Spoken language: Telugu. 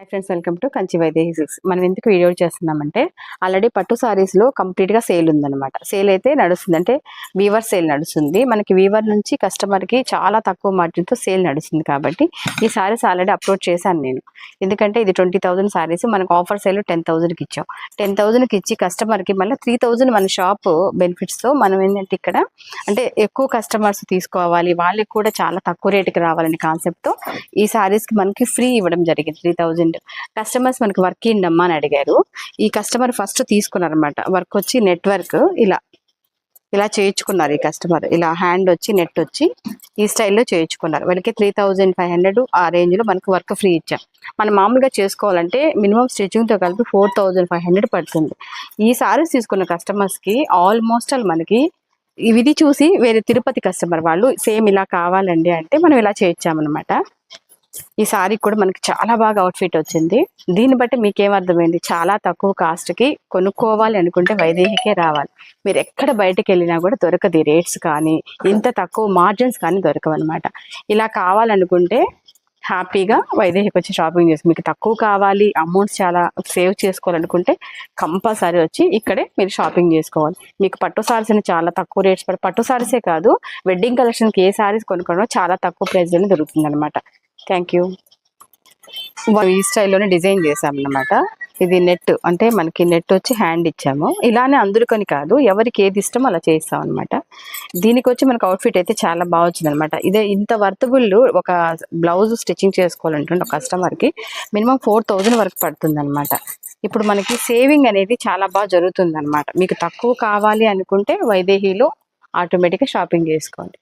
Hi friends, welcome to Kanchi Vaidehi silks. మనం ఎందుకు వీడియో చేస్తున్నామంటే ఆల్రెడీ పట్టు సారీస్లో కంప్లీట్గా సేల్ ఉందన్నమాట. సేల్ అయితే నడుస్తుంది, అంటే వీవర్ సేల్ నడుస్తుంది. మనకి వీవర్ నుంచి కస్టమర్కి చాలా తక్కువ మార్జిన్తో సేల్ నడుస్తుంది. కాబట్టి ఈ సారీస్ ఆల్రెడీ అప్లోడ్ చేశాను నేను. ఎందుకంటే ఇది 20,000 సారీస్, మనకు ఆఫర్ సేల్ 10,000కి ఇచ్చాం. 10,000కి ఇచ్చి కస్టమర్కి మళ్ళీ 3,000 మన షాప్ బెనిఫిట్స్తో మనం ఏంటంటే ఇక్కడ అంటే ఎక్కువ కస్టమర్స్ తీసుకోవాలి, వాళ్ళకి కూడా చాలా తక్కువ రేటుకి రావాలనే కాన్సెప్ట్తో ఈ సారీస్కి మనకి ఫ్రీ ఇవ్వడం జరిగింది. 3,000 కస్టమర్స్ మనకి వర్క్ ఏంటమ్మా అని అడిగారు. ఈ కస్టమర్ ఫస్ట్ తీసుకున్నారనమాట. వర్క్ వచ్చి నెట్వర్క్ ఇలా చేయించుకున్నారు. ఈ కస్టమర్ ఇలా హ్యాండ్ వచ్చి నెట్ వచ్చి ఈ స్టైల్లో చేయించుకున్నారు. వాళ్ళకి 3,500 ఆ రేంజ్లో మనకు వర్క్ ఫ్రీ ఇచ్చాం. మనం మామూలుగా చేసుకోవాలంటే మినిమం స్టిచ్చింగ్తో కలిపి 4,500 పడుతుంది. ఈ సారీస్ తీసుకున్న కస్టమర్స్కి ఆల్మోస్ట్ మనకి ఇది చూసి వేరే తిరుపతి కస్టమర్ వాళ్ళు సేమ్ ఇలా కావాలండి అంటే మనం ఇలా చేయించామన్నమాట. ఈ సారీ కూడా మనకి చాలా బాగా అవుట్ఫిట్ వచ్చింది. దీన్ని బట్టి మీకేమర్థమైంది, చాలా తక్కువ కాస్ట్కి కొనుక్కోవాలి అనుకుంటే వైదేహికే రావాలి. మీరు ఎక్కడ బయటకు వెళ్ళినా కూడా దొరకదు. రేట్స్ కానీ ఇంత తక్కువ మార్జిన్స్ కానీ దొరకవన్నమాట. ఇలా కావాలనుకుంటే హ్యాపీగా వైదేహికి వచ్చి షాపింగ్ చేసి, మీకు తక్కువ కావాలి, అమౌంట్స్ చాలా సేవ్ చేసుకోవాలనుకుంటే కంపల్సరీ వచ్చి ఇక్కడే మీరు షాపింగ్ చేసుకోవాలి. మీకు పట్టు సారీస్ అని చాలా తక్కువ రేట్స్ పట్టు సారీసే కాదు, వెడ్డింగ్ కలెక్షన్కి ఏ సారీస్ కొనుక్కోవడం చాలా తక్కువ ప్రైస్లోనే దొరుకుతుంది అనమాట. Thank you. ఈ స్టైల్లోనే డిజైన్ చేసామన్నమాట. ఇది నెట్, అంటే మనకి నెట్ వచ్చి హ్యాండ్ ఇచ్చాము. ఇలానే అందుకని కాదు, ఎవరికి ఏది ఇష్టమో అలా చేస్తాం అనమాట. దీనికి వచ్చి మనకు అవుట్ఫిట్ అయితే చాలా బాగా వచ్చింది అనమాట. ఇదే ఇంత వర్తబుల్ ఒక బ్లౌజ్ స్టిచ్చింగ్ చేసుకోవాలంటే ఒక కస్టమర్కి మినిమం 4,000 వరకు పడుతుంది అనమాట. ఇప్పుడు మనకి సేవింగ్ అనేది చాలా బాగా జరుగుతుంది అనమాట. మీకు తక్కువ కావాలి అనుకుంటే వైదేహిలో ఆటోమేటిక్గా షాపింగ్ చేసుకోండి.